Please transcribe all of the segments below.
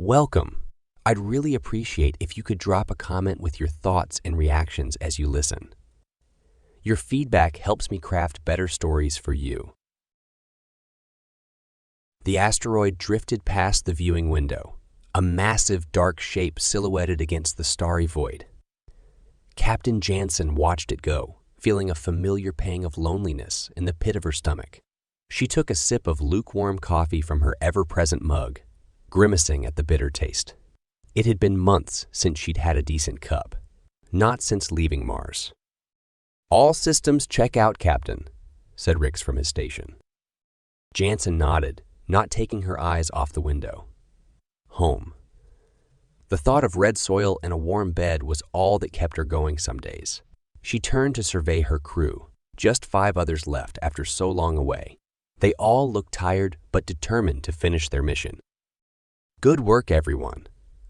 Welcome. I'd really appreciate if you could drop a comment with your thoughts and reactions as you listen. Your feedback helps me craft better stories for you. The asteroid drifted past the viewing window, a massive dark shape silhouetted against the starry void. Captain Jansen watched it go, feeling a familiar pang of loneliness in the pit of her stomach. She took a sip of lukewarm coffee from her ever-present mug, grimacing at the bitter taste. It had been months since she'd had a decent cup, not since leaving Mars. "All systems check out, Captain," said Rix from his station. Jansen nodded, not taking her eyes off the window. Home. The thought of red soil and a warm bed was all that kept her going some days. She turned to survey her crew, just 5 others left after so long away. They all looked tired but determined to finish their mission. "Good work, everyone.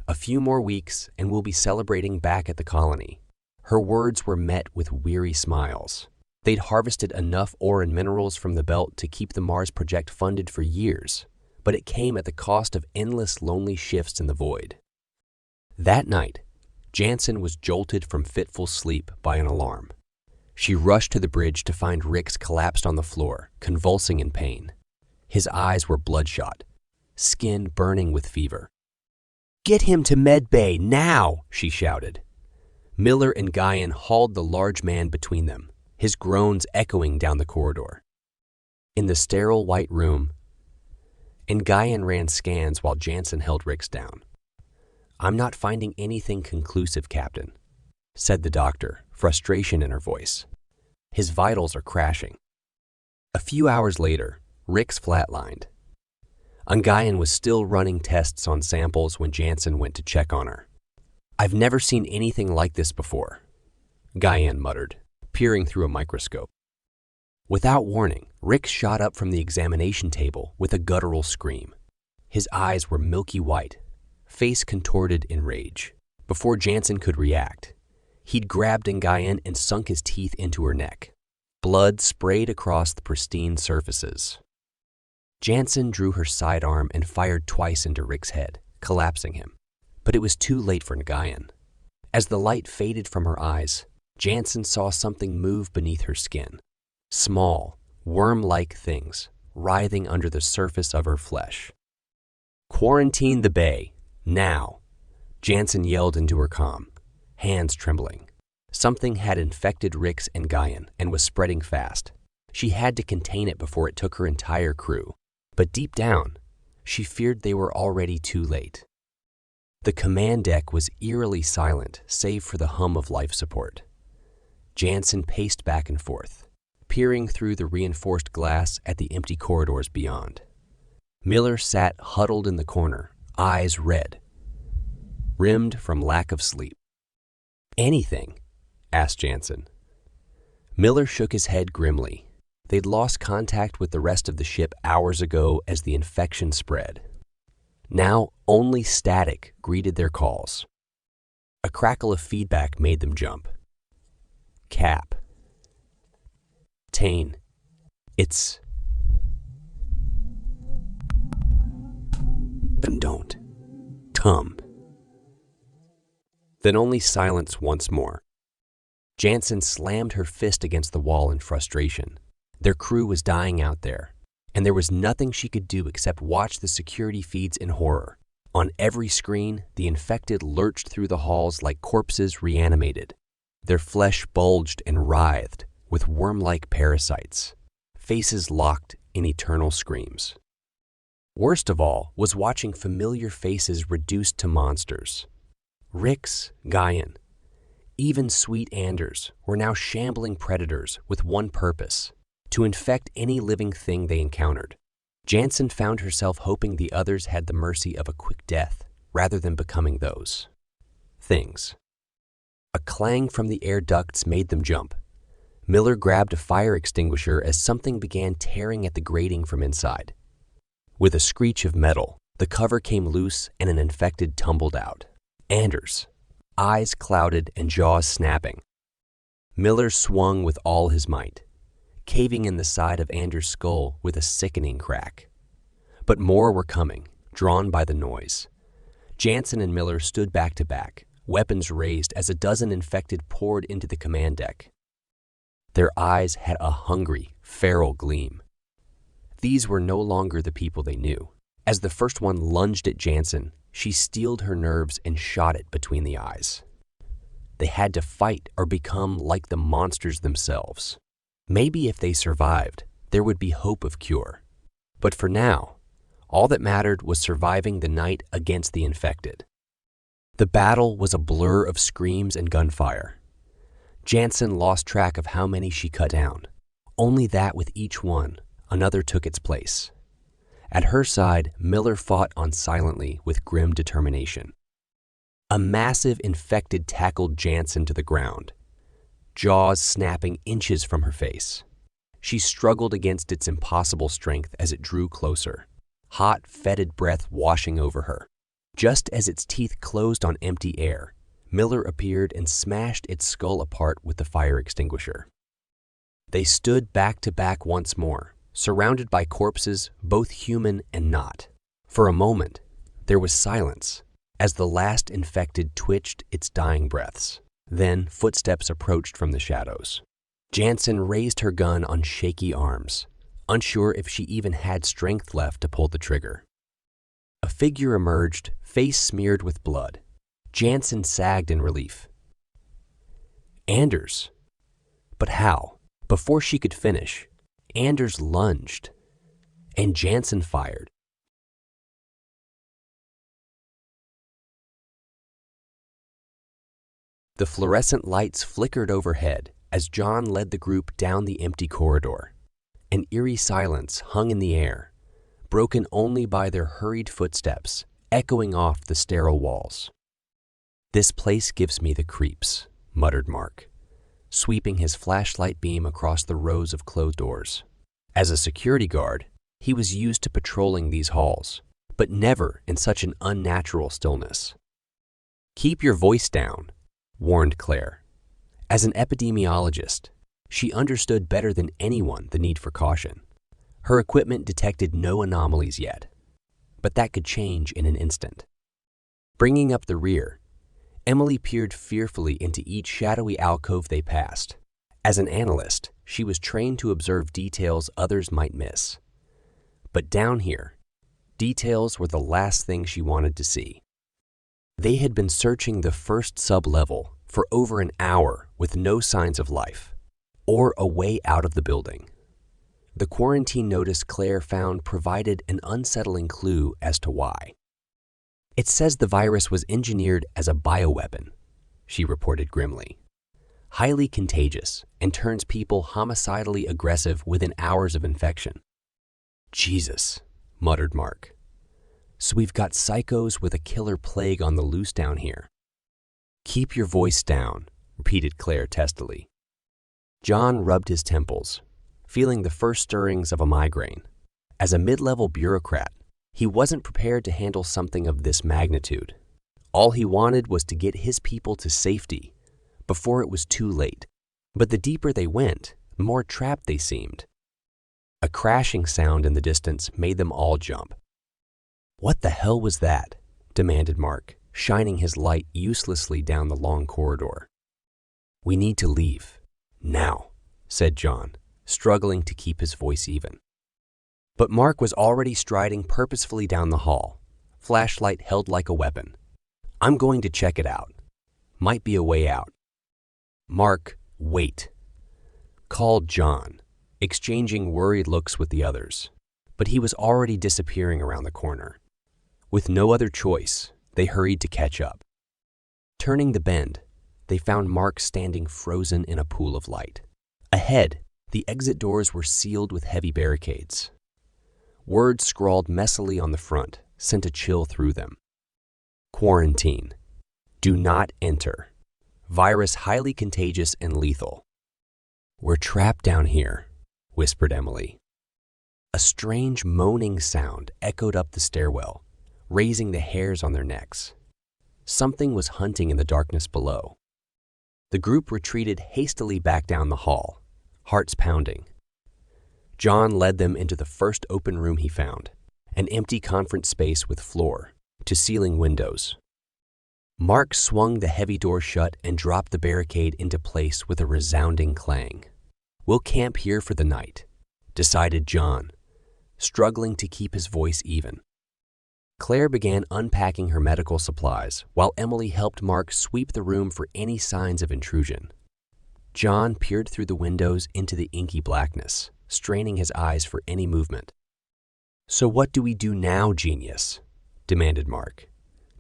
A few more weeks and we'll be celebrating back at the colony." Her words were met with weary smiles. They'd harvested enough ore and minerals from the belt to keep the Mars project funded for years, but it came at the cost of endless lonely shifts in the void. That night, Jansen was jolted from fitful sleep by an alarm. She rushed to the bridge to find Rix collapsed on the floor, convulsing in pain. His eyes were bloodshot, skin burning with fever. "Get him to med bay now!" she shouted. Miller and Guyan hauled the large man between them, his groans echoing down the corridor. In the sterile white room, Guyan ran scans while Jansen held Rix down. "I'm not finding anything conclusive, Captain," said the doctor, frustration in her voice. "His vitals are crashing." A few hours later, Rix flatlined. Guyan was still running tests on samples when Jansen went to check on her. "I've never seen anything like this before," Guyan muttered, peering through a microscope. Without warning, Rix shot up from the examination table with a guttural scream. His eyes were milky white, face contorted in rage. Before Jansen could react, he'd grabbed Guyan and sunk his teeth into her neck. Blood sprayed across the pristine surfaces. Jansen drew her sidearm and fired twice into Rix's head, collapsing him. But it was too late for Guyan. As the light faded from her eyes, Jansen saw something move beneath her skin. Small, worm-like things writhing under the surface of her flesh. "Quarantine the bay, now!" Jansen yelled into her comm, hands trembling. Something had infected Rix and Guyan and was spreading fast. She had to contain it before it took her entire crew. But deep down, she feared they were already too late. The command deck was eerily silent, save for the hum of life support. Jansen paced back and forth, peering through the reinforced glass at the empty corridors beyond. Miller sat huddled in the corner, eyes red, rimmed from lack of sleep. "Anything?" asked Jansen. Miller shook his head grimly. They'd lost contact with the rest of the ship hours ago as the infection spread. Now only static greeted their calls. A crackle of feedback made them jump. "Cap. Tane. It's..." "Then don't. Come." Then only silence once more. Jansen slammed her fist against the wall in frustration. Their crew was dying out there, and there was nothing she could do except watch the security feeds in horror. On every screen, the infected lurched through the halls like corpses reanimated. Their flesh bulged and writhed with worm-like parasites, faces locked in eternal screams. Worst of all was watching familiar faces reduced to monsters. Rix, Guyan, even sweet Anders were now shambling predators with one purpose: to infect any living thing they encountered. Jansen found herself hoping the others had the mercy of a quick death rather than becoming those things. A clang from the air ducts made them jump. Miller grabbed a fire extinguisher as something began tearing at the grating from inside. With a screech of metal, the cover came loose and an infected tumbled out. Anders, eyes clouded and jaws snapping. Miller swung with all his might, caving in the side of Anders' skull with a sickening crack. But more were coming, drawn by the noise. Jansen and Miller stood back to back, weapons raised as a dozen infected poured into the command deck. Their eyes had a hungry, feral gleam. These were no longer the people they knew. As the first one lunged at Jansen, she steeled her nerves and shot it between the eyes. They had to fight or become like the monsters themselves. Maybe if they survived, there would be hope of cure. But for now, all that mattered was surviving the night against the infected. The battle was a blur of screams and gunfire. Jansen lost track of how many she cut down. Only that with each one, another took its place. At her side, Miller fought on silently with grim determination. A massive infected tackled Jansen to the ground, jaws snapping inches from her face. She struggled against its impossible strength as it drew closer, hot, fetid breath washing over her. Just as its teeth closed on empty air, Miller appeared and smashed its skull apart with the fire extinguisher. They stood back to back once more, surrounded by corpses, both human and not. For a moment, there was silence as the last infected twitched its dying breaths. Then footsteps approached from the shadows. Jansen raised her gun on shaky arms, unsure if she even had strength left to pull the trigger. A figure emerged, face smeared with blood. Jansen sagged in relief. Anders. But how? Before she could finish, Anders lunged, and Jansen fired. The fluorescent lights flickered overhead as John led the group down the empty corridor. An eerie silence hung in the air, broken only by their hurried footsteps, echoing off the sterile walls. "This place gives me the creeps," muttered Mark, sweeping his flashlight beam across the rows of closed doors. As a security guard, he was used to patrolling these halls, but never in such an unnatural stillness. "Keep your voice down," warned Claire. As an epidemiologist, she understood better than anyone the need for caution. Her equipment detected no anomalies yet, but that could change in an instant. Bringing up the rear, Emily peered fearfully into each shadowy alcove they passed. As an analyst, she was trained to observe details others might miss. But down here, details were the last thing she wanted to see. They had been searching the first sub-level for over an hour with no signs of life, or a way out of the building. The quarantine notice Claire found provided an unsettling clue as to why. "It says the virus was engineered as a bioweapon," she reported grimly. "Highly contagious and turns people homicidally aggressive within hours of infection." "Jesus," muttered Mark. "So we've got psychos with a killer plague on the loose down here." "Keep your voice down," repeated Claire testily. John rubbed his temples, feeling the first stirrings of a migraine. As a mid-level bureaucrat, he wasn't prepared to handle something of this magnitude. All he wanted was to get his people to safety before it was too late. But the deeper they went, the more trapped they seemed. A crashing sound in the distance made them all jump. "What the hell was that?" demanded Mark, shining his light uselessly down the long corridor. "We need to leave. Now," said John, struggling to keep his voice even. But Mark was already striding purposefully down the hall, flashlight held like a weapon. "I'm going to check it out. Might be a way out." "Mark, wait," called John, exchanging worried looks with the others. But he was already disappearing around the corner. With no other choice, they hurried to catch up. Turning the bend, they found Mark standing frozen in a pool of light. Ahead, the exit doors were sealed with heavy barricades. Words scrawled messily on the front sent a chill through them. "Quarantine. Do not enter. Virus highly contagious and lethal." "We're trapped down here," whispered Emily. A strange moaning sound echoed up the stairwell, raising the hairs on their necks. Something was hunting in the darkness below. The group retreated hastily back down the hall, hearts pounding. John led them into the first open room he found, an empty conference space with floor, to ceiling windows. Mark swung the heavy door shut and dropped the barricade into place with a resounding clang. "We'll camp here for the night," decided John, struggling to keep his voice even. Claire began unpacking her medical supplies while Emily helped Mark sweep the room for any signs of intrusion. John peered through the windows into the inky blackness, straining his eyes for any movement. "So what do we do now, genius?" demanded Mark,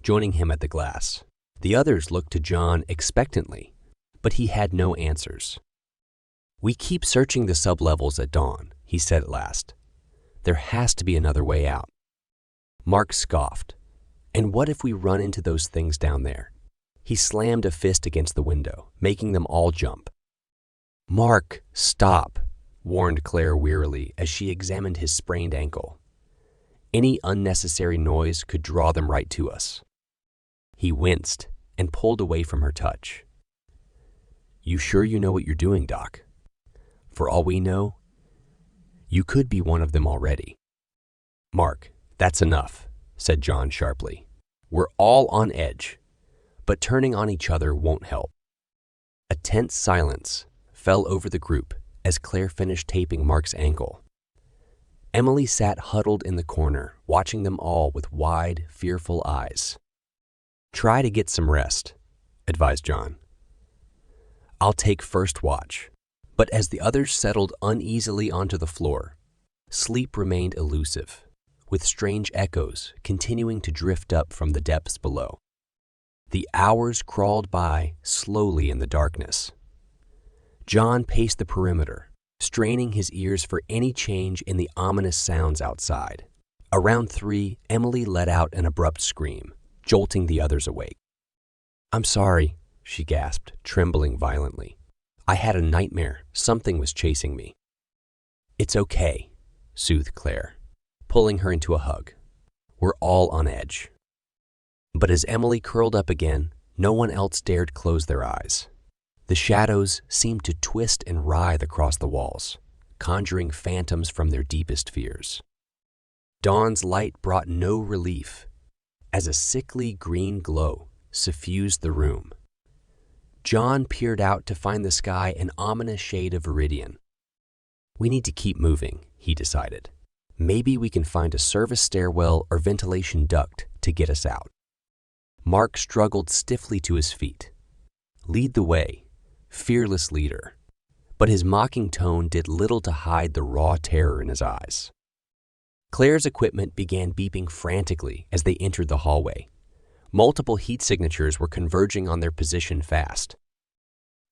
joining him at the glass. The others looked to John expectantly, but he had no answers. "We keep searching the sublevels at dawn," he said at last. "There has to be another way out." Mark scoffed. "And what if we run into those things down there?" He slammed a fist against the window, making them all jump. "Mark, stop," warned Claire wearily as she examined his sprained ankle. "Any unnecessary noise could draw them right to us." He winced and pulled away from her touch. "You sure you know what you're doing, Doc? For all we know, you could be one of them already." "Mark, that's enough," said John sharply. "We're all on edge, but turning on each other won't help." A tense silence fell over the group as Claire finished taping Mark's ankle. Emily sat huddled in the corner, watching them all with wide, fearful eyes. "Try to get some rest," advised John. "I'll take first watch." But as the others settled uneasily onto the floor, sleep remained elusive, with strange echoes continuing to drift up from the depths below. The hours crawled by slowly in the darkness. John paced the perimeter, straining his ears for any change in the ominous sounds outside. Around 3, Emily let out an abrupt scream, jolting the others awake. "I'm sorry," she gasped, trembling violently. "I had a nightmare. Something was chasing me." "It's okay," soothed Claire, pulling her into a hug. "We're all on edge." But as Emily curled up again, no one else dared close their eyes. The shadows seemed to twist and writhe across the walls, conjuring phantoms from their deepest fears. Dawn's light brought no relief, as a sickly green glow suffused the room. John peered out to find the sky an ominous shade of viridian. "We need to keep moving," he decided. "Maybe we can find a service stairwell or ventilation duct to get us out." Mark struggled stiffly to his feet. "Lead the way, fearless leader." But his mocking tone did little to hide the raw terror in his eyes. Claire's equipment began beeping frantically as they entered the hallway. Multiple heat signatures were converging on their position fast.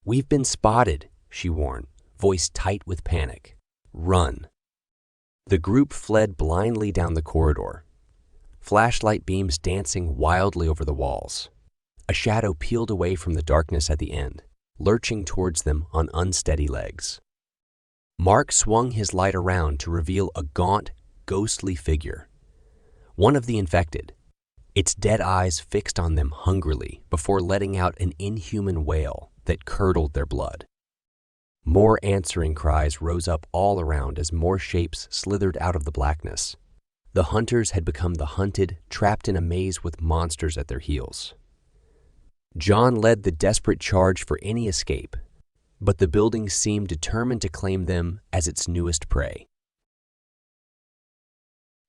"We've been spotted," she warned, voice tight with panic. "Run." The group fled blindly down the corridor, flashlight beams dancing wildly over the walls. A shadow peeled away from the darkness at the end, lurching towards them on unsteady legs. Mark swung his light around to reveal a gaunt, ghostly figure. One of the infected, its dead eyes fixed on them hungrily before letting out an inhuman wail that curdled their blood. More answering cries rose up all around as more shapes slithered out of the blackness. The hunters had become the hunted, trapped in a maze with monsters at their heels. John led the desperate charge for any escape, but the building seemed determined to claim them as its newest prey.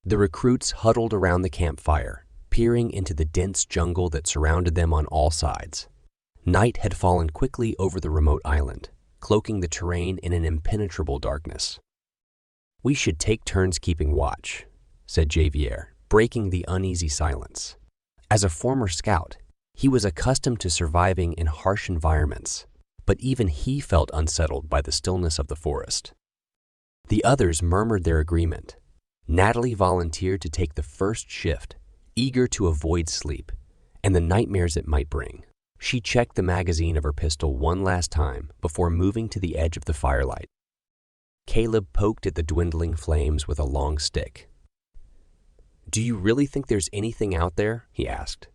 The recruits huddled around the campfire, peering into the dense jungle that surrounded them on all sides. Night had fallen quickly over the remote island, cloaking the terrain in an impenetrable darkness. "We should take turns keeping watch," said Javier, breaking the uneasy silence. As a former scout, he was accustomed to surviving in harsh environments, but even he felt unsettled by the stillness of the forest. The others murmured their agreement. Natalie volunteered to take the first shift, eager to avoid sleep and the nightmares it might bring. She checked the magazine of her pistol one last time before moving to the edge of the firelight. Caleb poked at the dwindling flames with a long stick. "Do you really think there's anything out there?" he asked,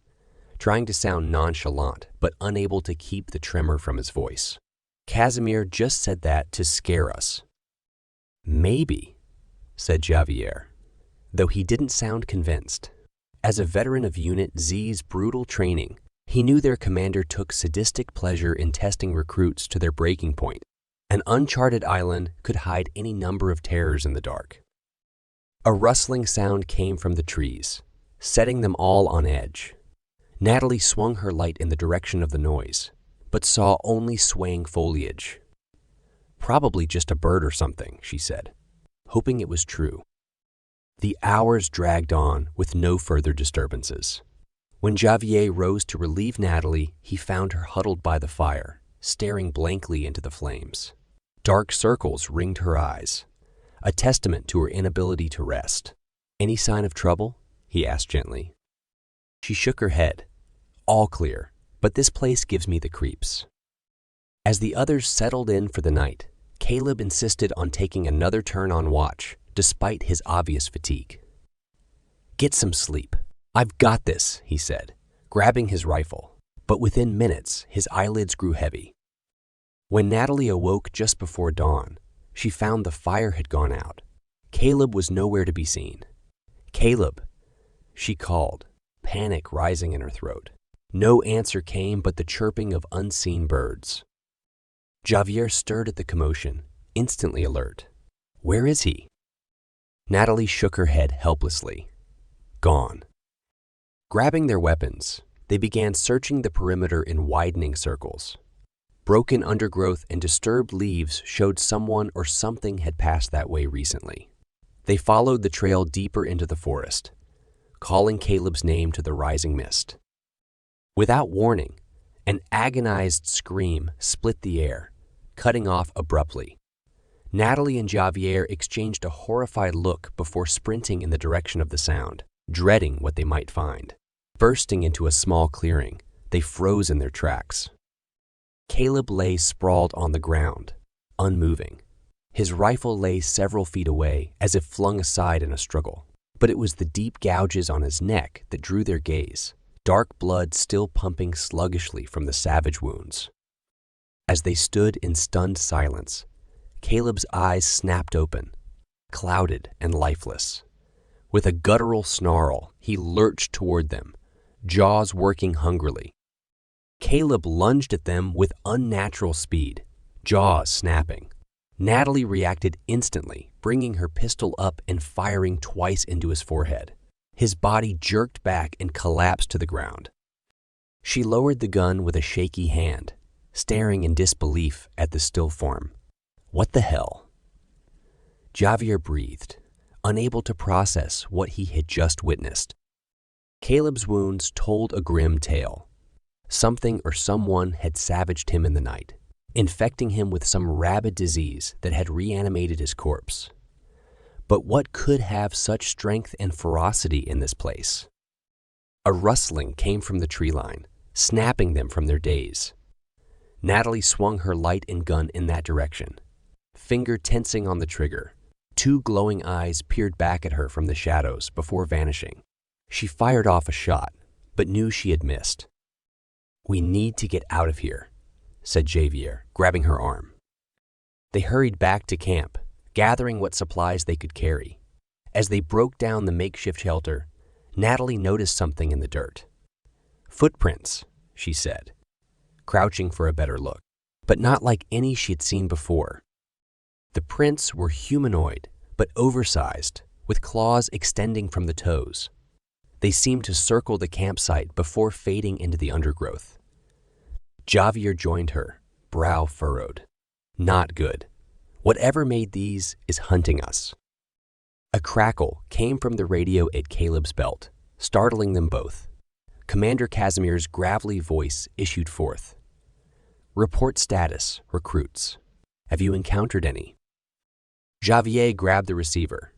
trying to sound nonchalant but unable to keep the tremor from his voice. "Casimir just said that to scare us." "Maybe," said Javier, though he didn't sound convinced. As a veteran of Unit Z's brutal training, he knew their commander took sadistic pleasure in testing recruits to their breaking point. An uncharted island could hide any number of terrors in the dark. A rustling sound came from the trees, setting them all on edge. Natalie swung her light in the direction of the noise, but saw only swaying foliage. "Probably just a bird or something," she said, hoping it was true. The hours dragged on with no further disturbances. When Javier rose to relieve Natalie, he found her huddled by the fire, staring blankly into the flames. Dark circles ringed her eyes, a testament to her inability to rest. "Any sign of trouble?" he asked gently. She shook her head. "All clear, but this place gives me the creeps." As the others settled in for the night, Caleb insisted on taking another turn on watch, despite his obvious fatigue. "Get some sleep. I've got this," he said, grabbing his rifle, but within minutes his eyelids grew heavy. When Natalie awoke just before dawn, she found the fire had gone out. Caleb was nowhere to be seen. "Caleb," she called, panic rising in her throat. No answer came but the chirping of unseen birds. Javier stirred at the commotion, instantly alert. "Where is he?" Natalie shook her head helplessly. "Gone." Grabbing their weapons, they began searching the perimeter in widening circles. Broken undergrowth and disturbed leaves showed someone or something had passed that way recently. They followed the trail deeper into the forest, calling Caleb's name to the rising mist. Without warning, an agonized scream split the air, cutting off abruptly. Natalie and Javier exchanged a horrified look before sprinting in the direction of the sound, dreading what they might find. Bursting into a small clearing, they froze in their tracks. Caleb lay sprawled on the ground, unmoving. His rifle lay several feet away, as if flung aside in a struggle. But it was the deep gouges on his neck that drew their gaze, dark blood still pumping sluggishly from the savage wounds. As they stood in stunned silence, Caleb's eyes snapped open, clouded and lifeless. With a guttural snarl, he lurched toward them, jaws working hungrily. Caleb lunged at them with unnatural speed, jaws snapping. Natalie reacted instantly, bringing her pistol up and firing twice into his forehead. His body jerked back and collapsed to the ground. She lowered the gun with a shaky hand, staring in disbelief at the still form. "What the hell?" Javier breathed, unable to process what he had just witnessed. Caleb's wounds told a grim tale. Something or someone had savaged him in the night, infecting him with some rabid disease that had reanimated his corpse. But what could have such strength and ferocity in this place? A rustling came from the tree line, snapping them from their daze. Natalie swung her light and gun in that direction, finger tensing on the trigger. Two glowing eyes peered back at her from the shadows before vanishing. She fired off a shot, but knew she had missed. "We need to get out of here," said Javier, grabbing her arm. They hurried back to camp, gathering what supplies they could carry. As they broke down the makeshift shelter, Natalie noticed something in the dirt. "Footprints," she said, crouching for a better look, but not like any she had seen before. The prints were humanoid, but oversized, with claws extending from the toes. They seemed to circle the campsite before fading into the undergrowth. Javier joined her, brow furrowed. "Not good. Whatever made these is hunting us." A crackle came from the radio at Caleb's belt, startling them both. Commander Casimir's gravelly voice issued forth. "Report status, recruits. Have you encountered any?" Javier grabbed the receiver.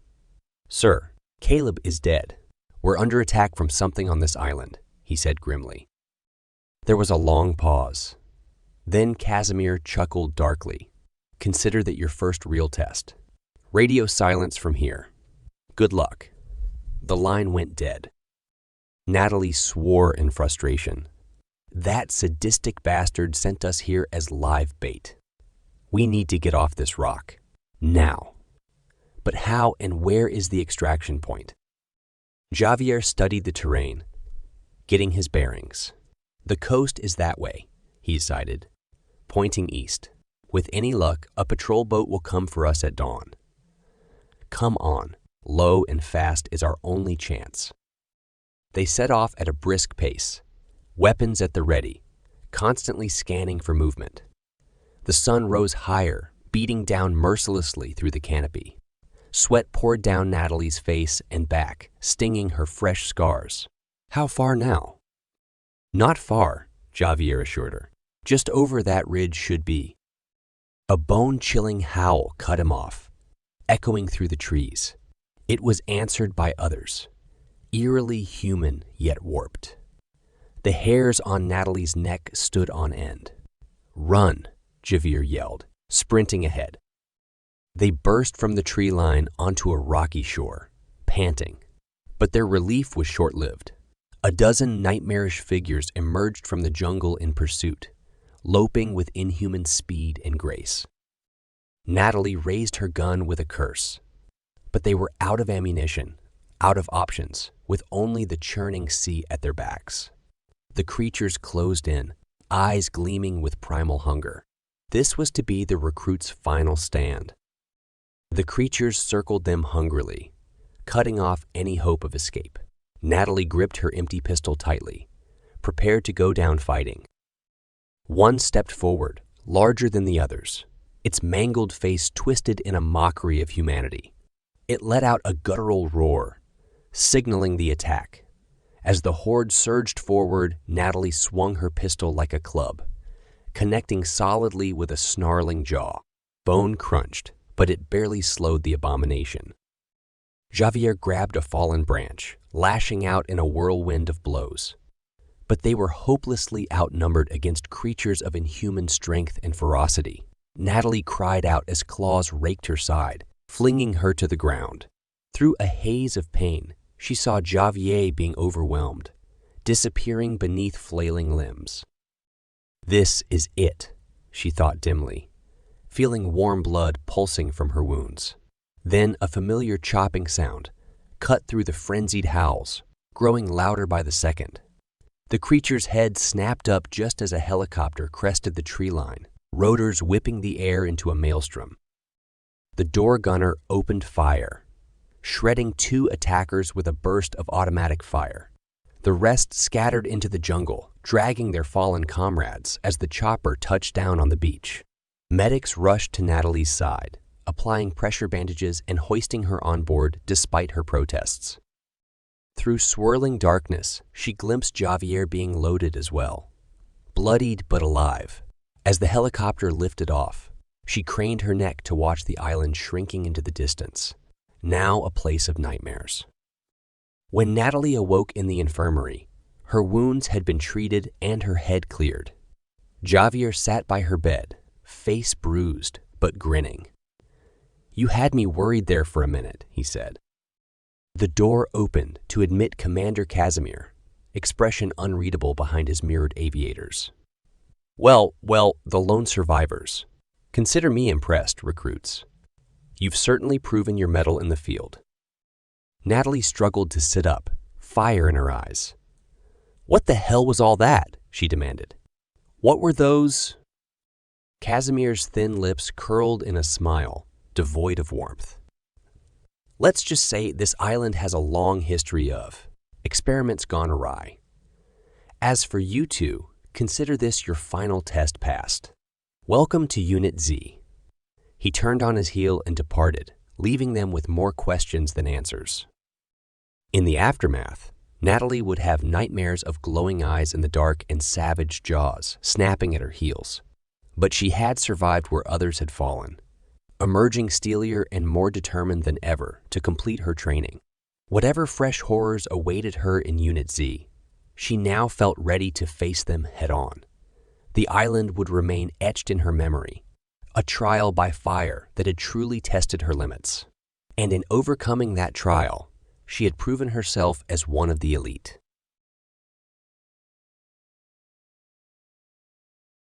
"Sir, Caleb is dead. We're under attack from something on this island," he said grimly. There was a long pause. Then Casimir chuckled darkly. "Consider that your first real test. Radio silence from here. Good luck." The line went dead. Natalie swore in frustration. "That sadistic bastard sent us here as live bait. We need to get off this rock. Now." "But how and where is the extraction point?" Javier studied the terrain, getting his bearings. The coast is that way, he decided, pointing east. With any luck, a patrol boat will come for us at dawn. Come on, low and fast is our only chance. They set off at a brisk pace, weapons at the ready, constantly scanning for movement. The sun rose higher, beating down mercilessly through the canopy. Sweat poured down Natalie's face and back, stinging her fresh scars. How far now? Not far, Javier assured her. Just over that ridge should be. A bone-chilling howl cut him off, echoing through the trees. It was answered by others, eerily human yet warped. The hairs on Natalie's neck stood on end. Run, Javier yelled, sprinting ahead. They burst from the tree line onto a rocky shore, panting. But their relief was short-lived. A dozen nightmarish figures emerged from the jungle in pursuit, loping with inhuman speed and grace. Natalie raised her gun with a curse. But they were out of ammunition, out of options, with only the churning sea at their backs. The creatures closed in, eyes gleaming with primal hunger. This was to be the recruits' final stand. The creatures circled them hungrily, cutting off any hope of escape. Natalie gripped her empty pistol tightly, prepared to go down fighting. One stepped forward, larger than the others, its mangled face twisted in a mockery of humanity. It let out a guttural roar, signaling the attack. As the horde surged forward, Natalie swung her pistol like a club, connecting solidly with a snarling jaw. Bone crunched, but it barely slowed the abomination. Javier grabbed a fallen branch, lashing out in a whirlwind of blows. But they were hopelessly outnumbered against creatures of inhuman strength and ferocity. Natalie cried out as claws raked her side, flinging her to the ground. Through a haze of pain, she saw Javier being overwhelmed, disappearing beneath flailing limbs. This is it, she thought dimly, feeling warm blood pulsing from her wounds. Then a familiar chopping sound cut through the frenzied howls, growing louder by the second. The creature's head snapped up just as a helicopter crested the tree line, rotors whipping the air into a maelstrom. The door gunner opened fire, shredding 2 attackers with a burst of automatic fire. The rest scattered into the jungle, dragging their fallen comrades as the chopper touched down on the beach. Medics rushed to Natalie's side, applying pressure bandages and hoisting her on board despite her protests. Through swirling darkness, she glimpsed Javier being loaded as well, bloodied but alive. As the helicopter lifted off, she craned her neck to watch the island shrinking into the distance, now a place of nightmares. When Natalie awoke in the infirmary, her wounds had been treated and her head cleared. Javier sat by her bed, face bruised but grinning. "You had me worried there for a minute," he said. The door opened to admit Commander Casimir, expression unreadable behind his mirrored aviators. Well, the lone survivors. Consider me impressed, recruits. You've certainly proven your mettle in the field." Natalie struggled to sit up, fire in her eyes. "What the hell was all that?" she demanded. "What were those?" Casimir's thin lips curled in a smile, devoid of warmth. "Let's just say this island has a long history of experiments gone awry. As for you two, consider this your final test passed. Welcome to Unit Z." He turned on his heel and departed, leaving them with more questions than answers. In the aftermath, Natalie would have nightmares of glowing eyes in the dark and savage jaws snapping at her heels. But she had survived where others had fallen, emerging steelier and more determined than ever to complete her training. Whatever fresh horrors awaited her in Unit Z, she now felt ready to face them head-on. The island would remain etched in her memory, a trial by fire that had truly tested her limits. And in overcoming that trial, she had proven herself as one of the elite.